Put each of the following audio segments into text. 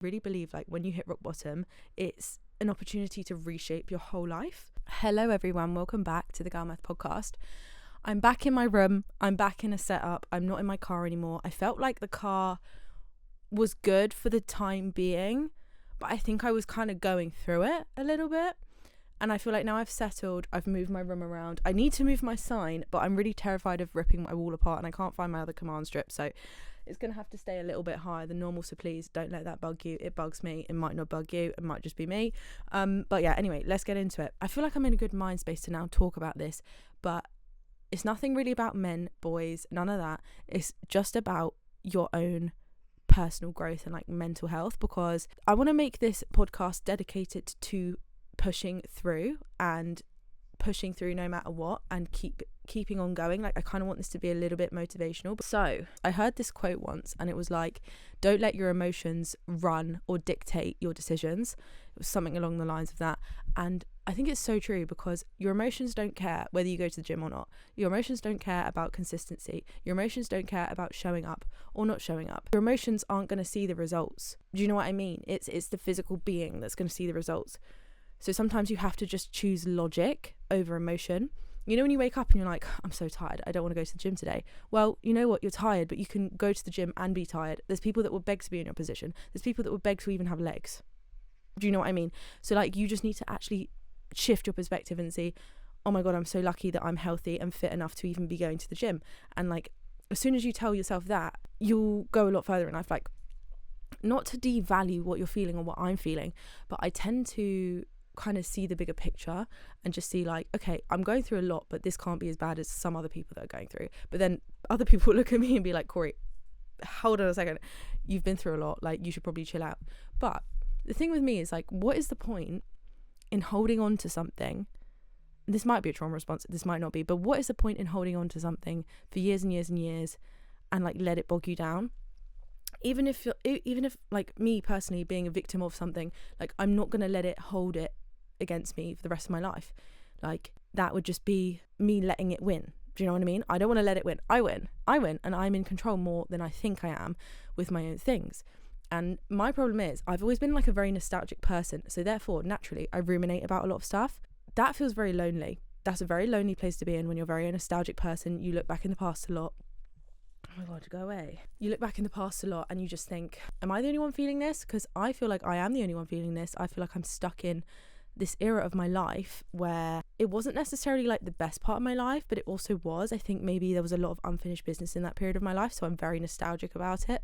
really believe like when you hit rock bottom, it's an opportunity to reshape your whole life. Hello everyone, welcome back to the Girl Math podcast. I'm back in my room, I'm back in a setup, I'm not in my car anymore. I felt like the car was good for the time being, but I think I was kind of going through it a little bit. And I feel like now I've settled, I've moved my room around. I need to move my sign, but I'm really terrified of ripping my wall apart and I can't find my other command strip. So it's going to have to stay a little bit higher than normal. So please don't let that bug you. It bugs me. It might not bug you. It might just be me. But yeah, anyway, let's get into it. I feel like I'm in a good mind space to now talk about this, but it's nothing really about men, boys, none of that. It's just about your own personal growth and like mental health, because I want to make this podcast dedicated to pushing through no matter what, and keeping on going. Like I kind of want this to be a little bit motivational. So I heard this quote once and it was like, don't let your emotions run or dictate your decisions. It was something along the lines of that, and I think it's so true, because your emotions don't care whether you go to the gym or not. Your emotions don't care about consistency. Your emotions don't care about showing up or not showing up. Your emotions aren't going to see the results. Do you know what I mean? It's the physical being that's going to see the results. So sometimes you have to just choose logic over emotion. You know when you wake up and you're like, I'm so tired, I don't want to go to the gym today. Well, you know what, you're tired, but you can go to the gym and be tired. There's people that would beg to be in your position. There's people that would beg to even have legs. Do you know what I mean? So like you just need to actually shift your perspective and see, oh my God, I'm so lucky that I'm healthy and fit enough to even be going to the gym. And like as soon as you tell yourself that, you'll go a lot further in life. Like not to devalue what you're feeling or what I'm feeling, but I tend to kind of see the bigger picture and just see like, okay, I'm going through a lot, but this can't be as bad as some other people that are going through. But then other people look at me and be like, Kori, hold on a second, you've been through a lot, like you should probably chill out. But the thing with me is like, what is the point in holding on to something? This might be a trauma response, this might not be, but what is the point in holding on to something for years and years and years and like let it bog you down? Even if like me personally being a victim of something, like I'm not going to let it hold it against me for the rest of my life. Like that would just be me letting it win. Do you know what I mean? I don't want to let it win. I win, and I'm in control more than I think I am with my own things. And my problem is I've always been like a very nostalgic person, so therefore naturally I ruminate about a lot of stuff. That feels very lonely. That's a very lonely place to be in when you're a very nostalgic person. You look back in the past a lot. Oh my God, go away. You look back in the past a lot and you just think, am I the only one feeling this? Because I feel like I am the only one feeling this. I feel like I'm stuck in this era of my life where it wasn't necessarily like the best part of my life, but it also was. I think maybe there was a lot of unfinished business in that period of my life, so I'm very nostalgic about it,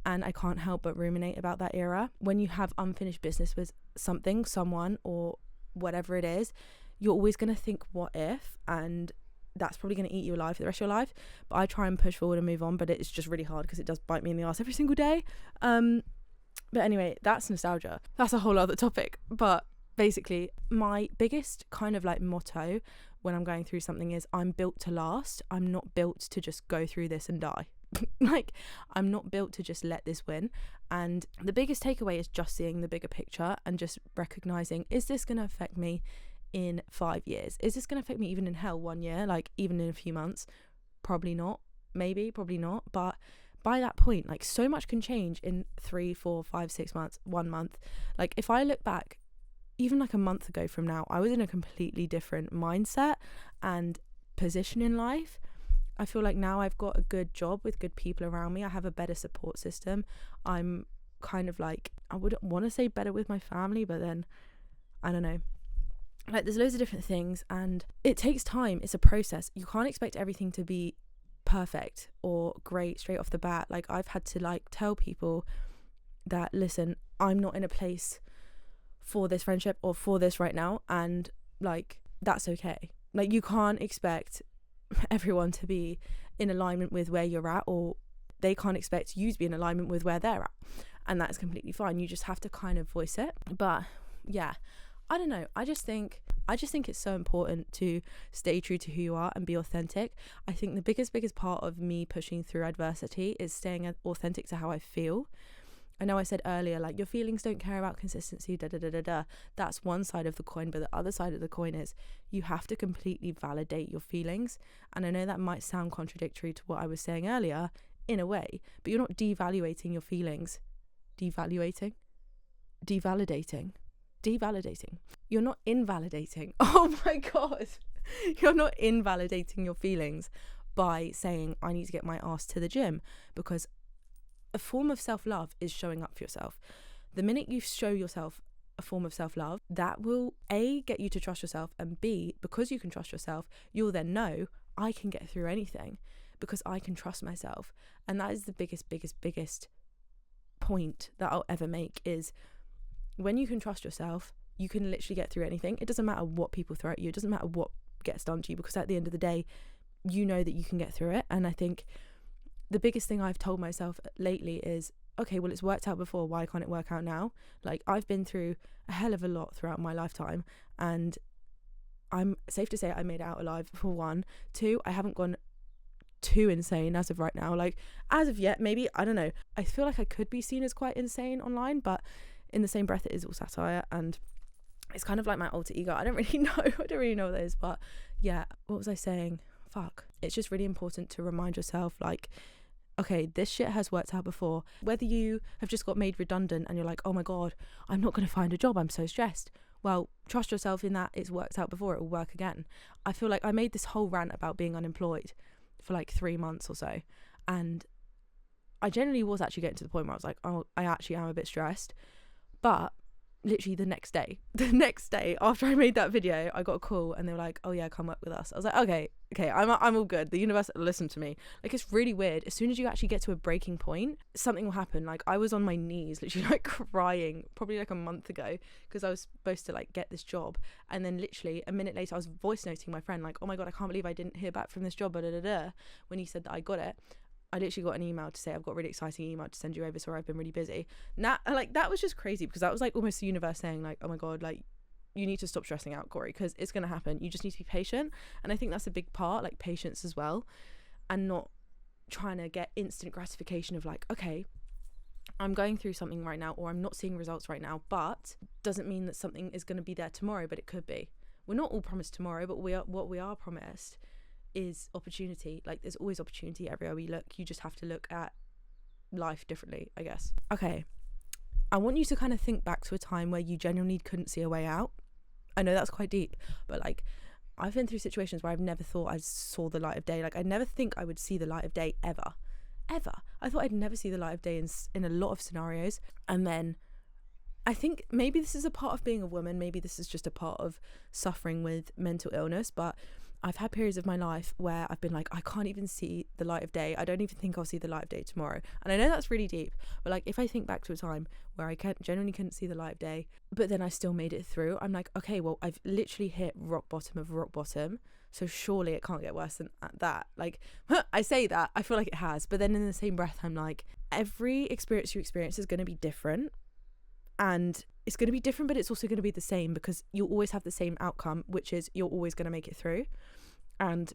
and I can't help but ruminate about that era. When you have unfinished business with something, someone, or whatever it is, you're always going to think what if, and that's probably going to eat you alive for the rest of your life. But I try and push forward and move on, but it's just really hard because it does bite me in the ass every single day. But anyway, that's nostalgia. That's a whole other topic. But basically, my biggest kind of like motto when I'm going through something is I'm built to last. I'm not built to just go through this and die. Like, I'm not built to just let this win. And the biggest takeaway is just seeing the bigger picture and just recognizing, is this going to affect me in 5 years? Is this going to affect me even in hell 1 year? Like even in a few months? Probably not. Maybe, probably not. But by that point, like so much can change in 3, 4, 5, 6 months, 1 month. Like if I look back, even like a month ago from now, I was in a completely different mindset and position in life. I feel like now I've got a good job with good people around me. I have a better support system. I'm kind of like, I wouldn't want to say better with my family, but then I don't know. Like there's loads of different things and it takes time. It's a process. You can't expect everything to be perfect or great straight off the bat. Like I've had to like tell people that, listen, I'm not in a place for this friendship or for this right now, and like that's okay. Like you can't expect everyone to be in alignment with where you're at, or they can't expect you to be in alignment with where they're at, and that's completely fine. You just have to kind of voice it. But yeah, I don't know, I just think it's so important to stay true to who you are and be authentic. I think the biggest part of me pushing through adversity is staying authentic to how I feel. I know I said earlier, like, your feelings don't care about consistency, That's one side of the coin, but the other side of the coin is you have to completely validate your feelings. And I know that might sound contradictory to what I was saying earlier, in a way, but you're not devaluating your feelings. Devaluating? devalidating. You're not invalidating. Oh my God. You're not invalidating your feelings by saying, I need to get my ass to the gym, because a form of self-love is showing up for yourself. The minute you show yourself a form of self-love, that will A, get you to trust yourself, and B, because you can trust yourself, you'll then know, I can get through anything because I can trust myself. And that is the biggest point that I'll ever make, is when you can trust yourself, you can literally get through anything. It doesn't matter what people throw at you. It doesn't matter what gets done to you, because at the end of the day, you know that you can get through it. And I think the biggest thing I've told myself lately is, okay, well, it's worked out before, why can't it work out now? Like, I've been through a hell of a lot throughout my lifetime, and I'm safe to say I made it out alive, for one. Two, I haven't gone too insane as of right now. Like, as of yet, maybe, I don't know, I feel like I could be seen as quite insane online, but in the same breath, it is all satire, and it's kind of like my alter ego. I don't really know what that is, but yeah, what was I saying? Fuck. It's just really important to remind yourself, like, okay, this shit has worked out before. Whether you have just got made redundant and you're like, oh my God, I'm not going to find a job, I'm so stressed. Well, trust yourself in that it's worked out before, it will work again. I feel like I made this whole rant about being unemployed for like 3 months or so, and I generally was actually getting to the point where I was like, oh, I actually am a bit stressed. But literally the next day after I made that video, I got a call and they were like, oh yeah, come work with us. I was like, okay, I'm all good. The universe listened to me. Like, it's really weird. As soon as you actually get to a breaking point, something will happen. Like, I was on my knees literally like crying probably like a month ago, because I was supposed to like get this job, and then literally a minute later I was voice noting my friend like, oh my God, I can't believe I didn't hear back from this job, when he said that I got it. I literally got an email to say, I've got a really exciting email to send you over, so I've been really busy. Now, like, that was just crazy, because that was like almost the universe saying like, oh my God, like, you need to stop stressing out, Kori, because it's going to happen. You just need to be patient. And I think that's a big part, like patience as well, and not trying to get instant gratification of like, okay, I'm going through something right now, or I'm not seeing results right now, but doesn't mean that something is going to be there tomorrow, but it could be. We're not all promised tomorrow, but what we are promised is opportunity. Like, there's always opportunity everywhere we look. You just have to look at life differently, I guess. Okay, I want you to kind of think back to a time where you genuinely couldn't see a way out. I know that's quite deep, but like, I've been through situations where I've never thought I saw the light of day. Like, I never think I would see the light of day ever. I thought I'd never see the light of day in a lot of scenarios. And then I think maybe this is a part of being a woman, maybe this is just a part of suffering with mental illness, but I've had periods of my life where I've been like, I can't even see the light of day. I don't even think I'll see the light of day tomorrow. And I know that's really deep, but like, if I think back to a time where I genuinely couldn't see the light of day, but then I still made it through, I'm like, okay, well, I've literally hit rock bottom of rock bottom, so surely it can't get worse than that. Like, I say that, I feel like it has, but then in the same breath, I'm like, every experience you experience is going to be different. And it's going to be different, but it's also going to be the same, because you'll always have the same outcome, which is you're always going to make it through. And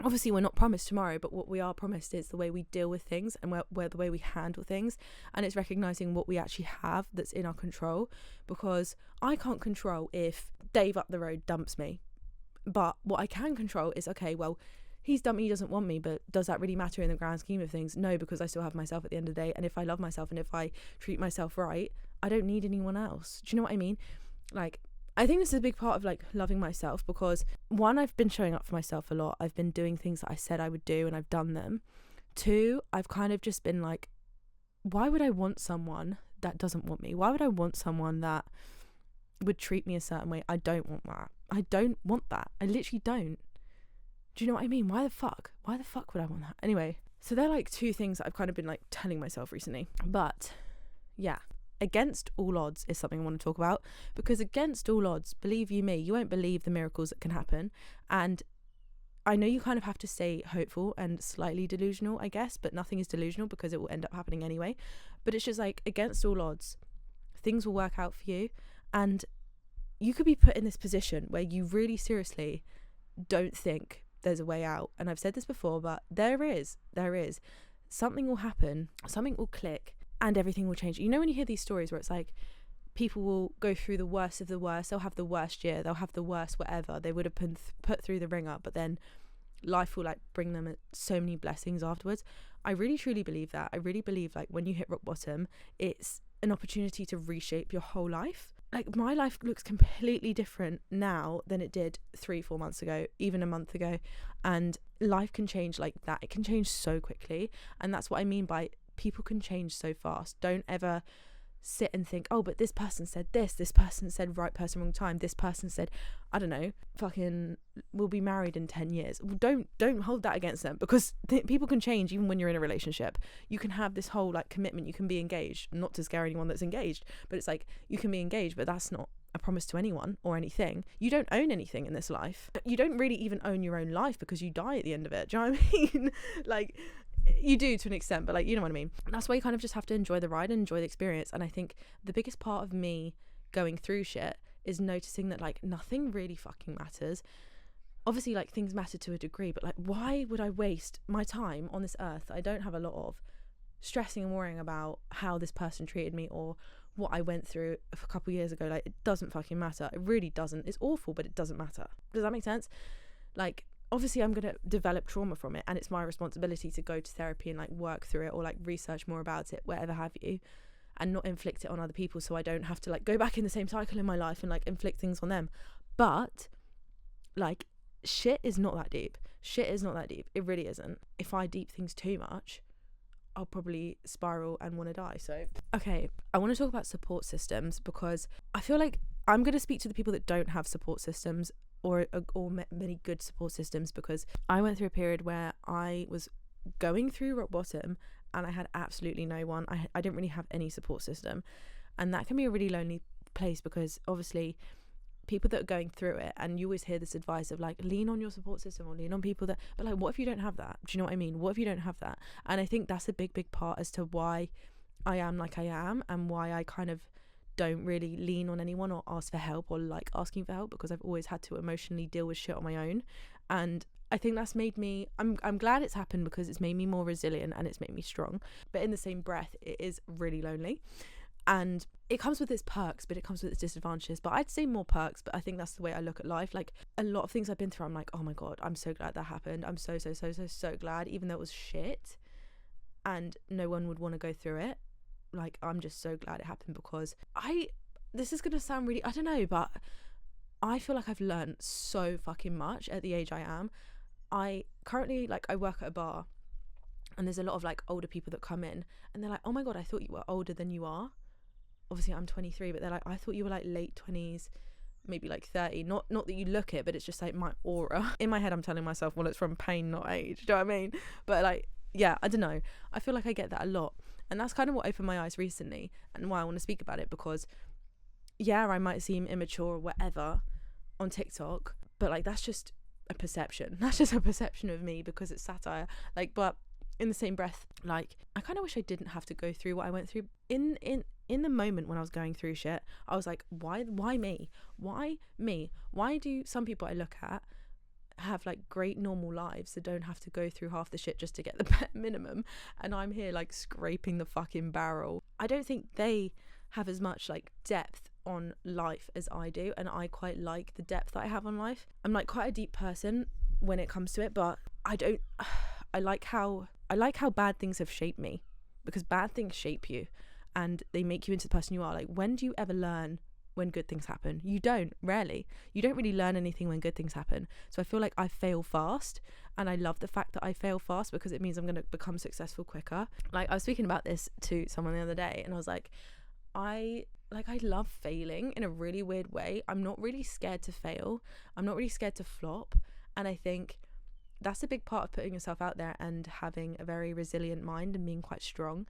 obviously we're not promised tomorrow, but what we are promised is the way we deal with things, and where the way we handle things. And it's recognizing what we actually have that's in our control, because I can't control if Dave up the road dumps me. But what I can control is, okay, well, he's dumped me, he doesn't want me, but does that really matter in the grand scheme of things? No, because I still have myself at the end of the day. And if I love myself and if I treat myself right, I don't need anyone else. Do you know what I mean? Like, I think this is a big part of like loving myself, because one, I've been showing up for myself a lot. I've been doing things that I said I would do, and I've done them. Two, I've kind of just been like, why would I want someone that doesn't want me? Why would I want someone that would treat me a certain way? I don't want that. I don't want that. I literally don't. Do you know what I mean? Why the fuck would I want that? Anyway, so they're like two things that I've kind of been like telling myself recently. But yeah, against all odds is something I want to talk about, because against all odds, believe you me, you won't believe the miracles that can happen. And I know you kind of have to stay hopeful and slightly delusional, I guess, but nothing is delusional because it will end up happening anyway. But it's just like, against all odds, things will work out for you, and you could be put in this position where you really seriously don't think there's a way out. And I've said this before, but there is. Something will happen, something will click, and everything will change. You know, when you hear these stories where it's like, people will go through the worst of the worst, they'll have the worst year, they'll have the worst whatever, they would have been put through the ringer, but then life will like bring them so many blessings afterwards. I really truly believe that. I really believe like when you hit rock bottom, it's an opportunity to reshape your whole life. Like, my life looks completely different now than it did 3-4 months ago, even a month ago. And life can change like that. It can change so quickly. And that's what I mean by people can change so fast. Don't ever sit and think, oh, but this person said this person said right person, wrong time, this person said, I don't know, fucking we'll be married in 10 years. Don't hold that against them, because people can change even when you're in a relationship. You can have this whole like commitment, you can be engaged, not to scare anyone that's engaged, but it's like you can be engaged, but that's not a promise to anyone or anything. You don't own anything in this life. You don't really even own your own life, because you die at the end of it. Do you know what I mean? Like, you do to an extent, but like, you know what I mean. That's why you kind of just have to enjoy the ride and enjoy the experience. And I think the biggest part of me going through shit is noticing that like nothing really fucking matters. Obviously, like, things matter to a degree, but like, why would I waste my time on this earth that I don't have a lot of, stressing and worrying about how this person treated me or what I went through a couple of years ago? Like, it doesn't fucking matter. It really doesn't. It's awful, but it doesn't matter. Does that make sense? Like, obviously I'm going to develop trauma from it, and it's my responsibility to go to therapy and like work through it, or like research more about it, whatever have you, and not inflict it on other people, so I don't have to like go back in the same cycle in my life and like inflict things on them. But like, shit is not that deep. It really isn't. If I deep things too much, I'll probably spiral and want to die. So okay, I want to talk about support systems, because I feel like I'm going to speak to the people that don't have support systems or many good support systems, because I went through a period where I was going through rock bottom and I had absolutely no one. I didn't really have any support system, and that can be a really lonely place, because obviously people that are going through it, and you always hear this advice of like, lean on your support system or lean on people that, but like, what if you don't have that? Do you know what I mean? What if you don't have that? And I think that's a big part as to why I am like I am, and why I kind of don't really lean on anyone or ask for help or like asking for help, because I've always had to emotionally deal with shit on my own. And I think that's made me, I'm glad it's happened, because it's made me more resilient and it's made me strong. But in the same breath, it is really lonely, and it comes with its perks, but it comes with its disadvantages. But I'd say more perks, but I think that's the way I look at life. Like, a lot of things I've been through, I'm like, oh my god, I'm so glad that happened. I'm so glad, even though it was shit and no one would want to go through it. Like, I'm just so glad it happened, because this is gonna sound really, I don't know, but I feel like I've learned so fucking much at the age I am. I currently, like, I work at a bar, and there's a lot of like older people that come in, and they're like, oh my god, I thought you were older than you are. Obviously I'm 23, but they're like, I thought you were like late 20s, maybe like 30. Not that you look it, but it's just like my aura. In my head I'm telling myself, well, it's from pain, not age. Do you know what I mean? But like, yeah, I don't know, I feel like I get that a lot. And that's kind of what opened my eyes recently, and why I want to speak about it, because yeah, I might seem immature or whatever on TikTok, but like, that's just a perception. That's just a perception of me, because it's satire. Like, but in the same breath, like, I kind of wish I didn't have to go through what I went through. In the moment when I was going through shit, I was like, why me? Why do some people I look at have like great normal lives that don't have to go through half the shit just to get the bare minimum, and I'm here like scraping the fucking barrel? I don't think they have as much like depth on life as I do, and I quite like the depth that I have on life. I'm like quite a deep person when it comes to it, but I like how bad things have shaped me, because bad things shape you and they make you into the person you are. Like, when do you ever learn when good things happen? You don't, rarely. You don't really learn anything when good things happen. So I feel like I fail fast, and I love the fact that I fail fast, because it means I'm going to become successful quicker. Like, I was speaking about this to someone the other day, and I was like, I love failing in a really weird way. I'm not really scared to fail. I'm not really scared to flop. And I think that's a big part of putting yourself out there and having a very resilient mind and being quite strong,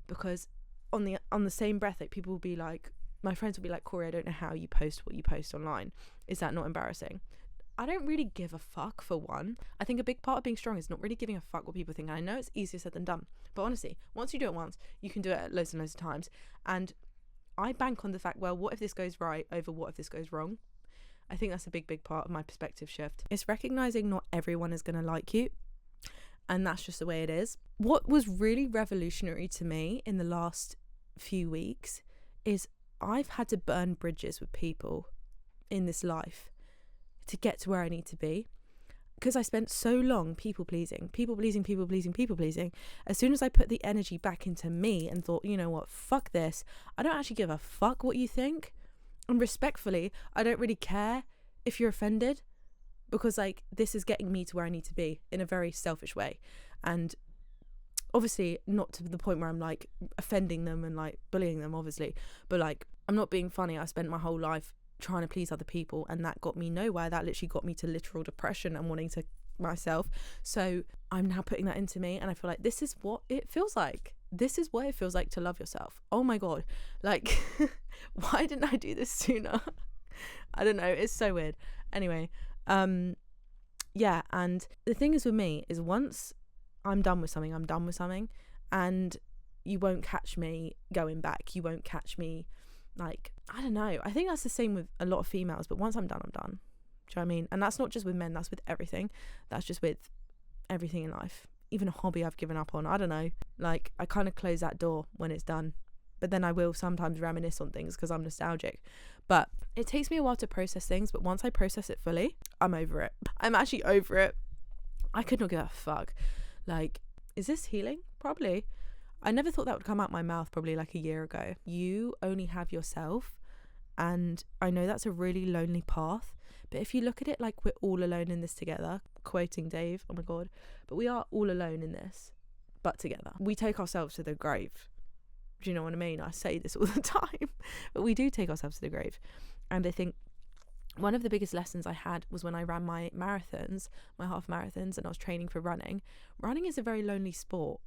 because on the same breath, like, people will be like, my friends will be like, Kori, I don't know how you post what you post online. Is that not embarrassing? I don't really give a fuck, for one. I think a big part of being strong is not really giving a fuck what people think. And I know it's easier said than done, but honestly, once you do it once, you can do it loads and loads of times. And I bank on the fact, well, what if this goes right over what if this goes wrong? I think that's a big part of my perspective shift. It's recognizing not everyone is going to like you, and that's just the way it is. What was really revolutionary to me in the last few weeks is I've had to burn bridges with people in this life to get to where I need to be. because I spent so long people pleasing, as soon as I put the energy back into me and thought, you know what, fuck this, I don't actually give a fuck what you think, and respectfully, I don't really care if you're offended, because like this is getting me to where I need to be in a very selfish way. And obviously not to the point where I'm like offending them and like bullying them, obviously, but like I'm not being funny. I spent my whole life trying to please other people, and that got me nowhere. That literally got me to literal depression and wanting to myself. So I'm now putting that into me, and I feel like this is what it feels like. This is what it feels like to love yourself. Oh my god, like why didn't I do this sooner? I don't know, it's so weird. Anyway, yeah, and the thing is with me is once I'm done with something, I'm done with something, and you won't catch me going back. You won't catch me, like, I don't know. I think that's the same with a lot of females, but once I'm done, I'm done. Do you know what I mean? And that's not just with men, that's with everything. That's just with everything in life. Even a hobby I've given up on. I don't know. Like, I kind of close that door when it's done. But then I will sometimes reminisce on things because I'm nostalgic. But it takes me a while to process things, but once I process it fully, I'm over it. I'm actually over it. I could not give a fuck. Like, is this healing? Probably. I never thought that would come out my mouth probably like a year ago. You only have yourself, and I know that's a really lonely path, but if you look at it like we're all alone in this together, quoting Dave, oh my god, but we are all alone in this, but together. We take ourselves to the grave. Do you know what I mean? I say this all the time, but we do take ourselves to the grave. And I think one of the biggest lessons I had was when I ran my marathons, my half marathons, and I was training for running. Running is a very lonely sport.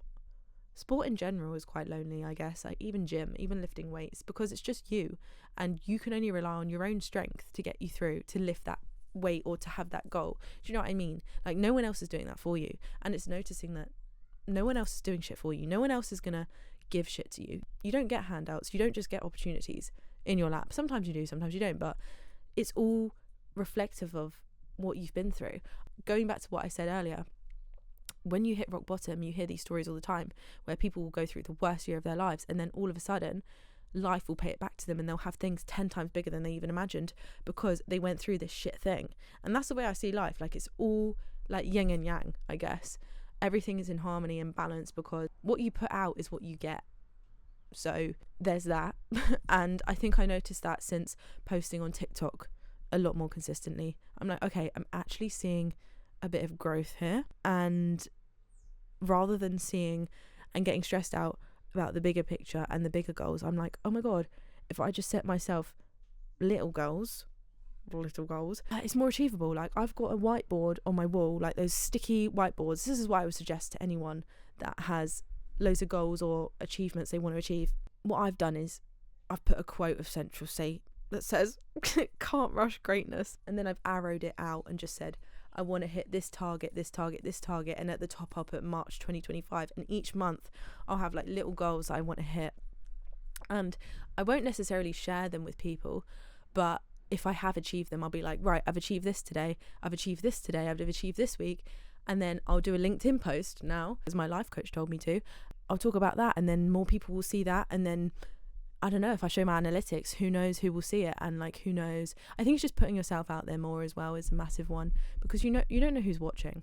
Sport in general is quite lonely, I guess. Like even gym, even lifting weights, because it's just you, and you can only rely on your own strength to get you through, to lift that weight or to have that goal. Do you know what I mean? Like no one else is doing that for you, and it's noticing that no one else is doing shit for you. No one else is gonna give shit to you. You don't get handouts. You don't just get opportunities in your lap. Sometimes you do, sometimes you don't, but it's all reflective of what you've been through. Going back to what I said earlier, when you hit rock bottom, you hear these stories all the time where people will go through the worst year of their lives, and then all of a sudden life will pay it back to them, and they'll have things 10 times bigger than they even imagined because they went through this shit thing. And that's the way I see life. Like it's all like yin and yang, I guess. Everything is in harmony and balance because what you put out is what you get. So there's that. And I think I noticed that since posting on TikTok a lot more consistently. I'm like, okay, I'm actually seeing a bit of growth here, and rather than seeing and getting stressed out about the bigger picture and the bigger goals, I'm like, oh my god, if I just set myself little goals, it's more achievable. Like I've got a whiteboard on my wall, like those sticky whiteboards. This is what I would suggest to anyone that has loads of goals or achievements they want to achieve. What I've done is I've put a quote of Central C that says can't rush greatness, and then I've arrowed it out and just said I want to hit this target, and at the top I'll put March 2025, and each month I'll have like little goals that I want to hit, and I won't necessarily share them with people, but if I have achieved them, I'll be like, right, I've achieved this today, I've achieved this today, I've achieved this week, and then I'll do a LinkedIn post now, as my life coach told me to. I'll talk about that, and then more people will see that, and then I don't know, if I show my analytics, who knows who will see it, and like who knows. I think it's just putting yourself out there more as well is a massive one, because you don't know who's watching.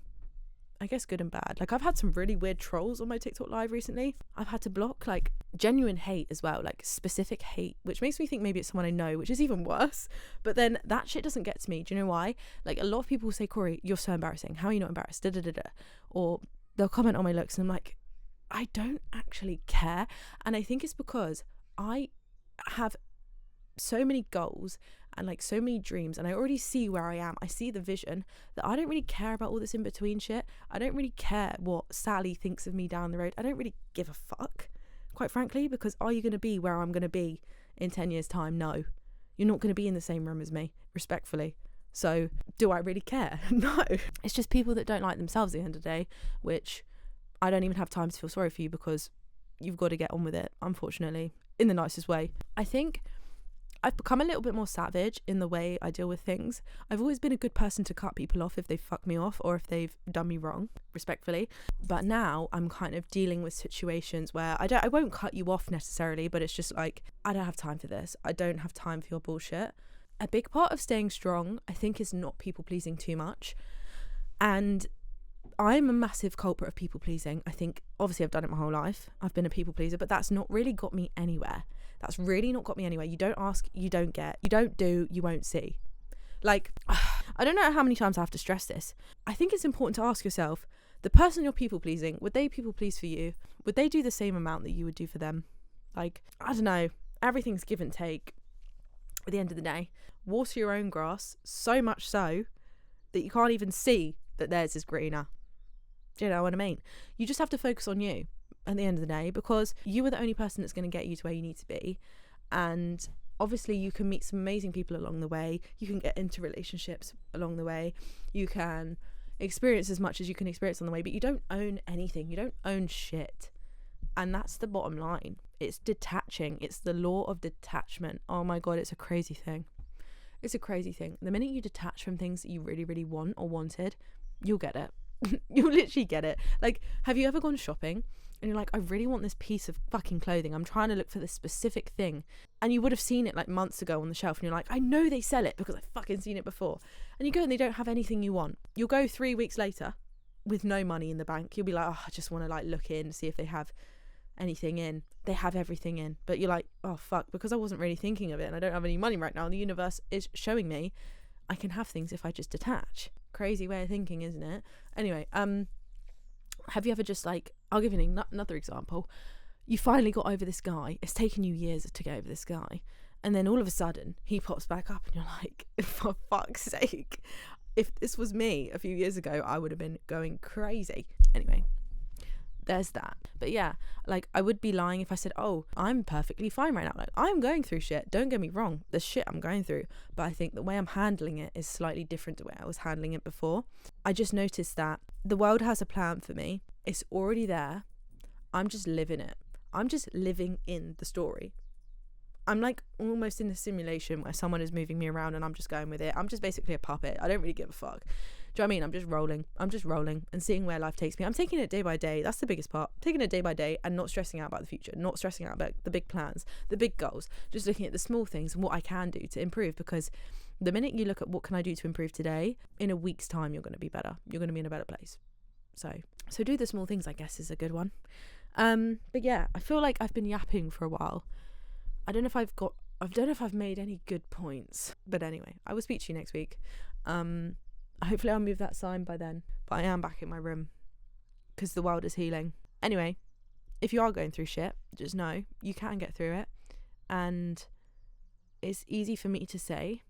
I guess good and bad. Like I've had some really weird trolls on my TikTok live recently. I've had to block like genuine hate as well, like specific hate, which makes me think maybe it's someone I know, which is even worse. But then that shit doesn't get to me. Do you know why? Like a lot of people will say, Kori, you're so embarrassing. How are you not embarrassed? Da, da, da, da. Or they'll comment on my looks, and I'm like, I don't actually care. And I think it's because I have so many goals and like so many dreams, and I already see where I am. I see the vision, that I don't really care about all this in between shit. I don't really care what Sally thinks of me down the road. I don't really give a fuck, quite frankly, because are you going to be where I'm going to be in 10 years time? No, you're not going to be in the same room as me, respectfully. So do I really care? No. It's just people that don't like themselves at the end of the day, which I don't even have time to feel sorry for you, because you've got to get on with it, unfortunately, in the nicest way. I think I've become a little bit more savage in the way I deal with things. I've always been a good person to cut people off if they fuck me off or if they've done me wrong, respectfully. But now I'm kind of dealing with situations where I won't cut you off necessarily, but it's just like, I don't have time for this. I don't have time for your bullshit. A big part of staying strong, I think, is not people pleasing too much. And I'm a massive culprit of people pleasing. I think obviously I've done it my whole life. I've been a people pleaser, but that's not really got me anywhere. That's really not got me anywhere. You don't ask, you don't get. You don't do, you won't see. Like, I don't know how many times I have to stress this. I think it's important to ask yourself, the person you're people pleasing, would they people please for you? Would they do the same amount that you would do for them? Like, I don't know. Everything's give and take at the end of the day. Water your own grass, so much so that you can't even see that theirs is greener. Do you know what I mean? You just have to focus on you at the end of the day, because you are the only person that's going to get you to where you need to be. And obviously you can meet some amazing people along the way. You can get into relationships along the way. You can experience as much as you can experience on the way, but you don't own anything. You don't own shit. And that's the bottom line. It's detaching. It's the law of detachment. Oh my God, it's a crazy thing. It's a crazy thing. The minute you detach from things that you really, really want or wanted, you'll get it. You'll literally get it. Like, have you ever gone shopping and you're like, I really want this piece of fucking clothing. I'm trying to look for this specific thing. And you would have seen it like months ago on the shelf and you're like, I know they sell it because I've fucking seen it before. And you go and they don't have anything you want. You'll go 3 weeks later with no money in the bank. You'll be like, oh, I just want to like look in, see if they have anything in. They have everything in. But you're like, oh fuck, because I wasn't really thinking of it and I don't have any money right now and the universe is showing me I can have things if I just detach. Crazy way of thinking, isn't it? Anyway, have you ever just like, I'll give you another example. You finally got over this guy. It's taken you years to get over this guy. And then all of a sudden he pops back up and you're like, for fuck's sake. If this was me a few years ago, I would have been going crazy. Anyway, there's that. But yeah, like I would be lying if I said, oh, I'm perfectly fine right now. Like, I'm going through shit. Don't get me wrong. There's shit I'm going through. But I think the way I'm handling it is slightly different to the way I was handling it before. I just noticed that the world has a plan for me. It's already there. I'm just living it. I'm just living in the story. I'm like almost in a simulation where someone is moving me around and I'm just going with it. I'm just basically a puppet. I don't really give a fuck. Do you know what I mean? I'm just rolling and seeing where life takes me. I'm taking it day by day. That's the biggest part. Taking it day by day and not stressing out about the future, not stressing out about the big plans, the big goals, just looking at the small things and what I can do to improve. Because the minute you look at what can I do to improve today, in a week's time, you're going to be better. You're going to be in a better place. So do the small things, I guess, is a good one. But yeah, I feel like I've been yapping for a while. I don't know if I've made any good points. But anyway, I will speak to you next week. Hopefully I'll move that sign by then. But I am back in my room because the world is healing. Anyway, if you are going through shit, just know you can get through it. And it's easy for me to say,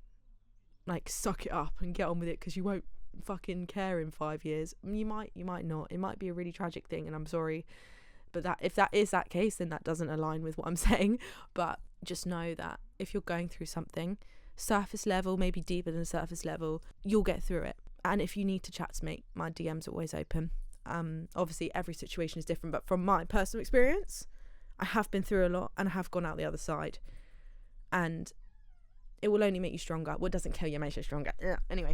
like, suck it up and get on with it because you won't fucking care in 5 years. You might not. It might be a really tragic thing and I'm sorry. But that if that is that case, then that doesn't align with what I'm saying. But just know that if you're going through something, surface level, maybe deeper than surface level, you'll get through it. And if you need to chat to me, my DM's are always open. Obviously every situation is different, but from my personal experience, I have been through a lot and I have gone out the other side. And it will only make you stronger. What doesn't kill you makes you stronger. Yeah. Anyway,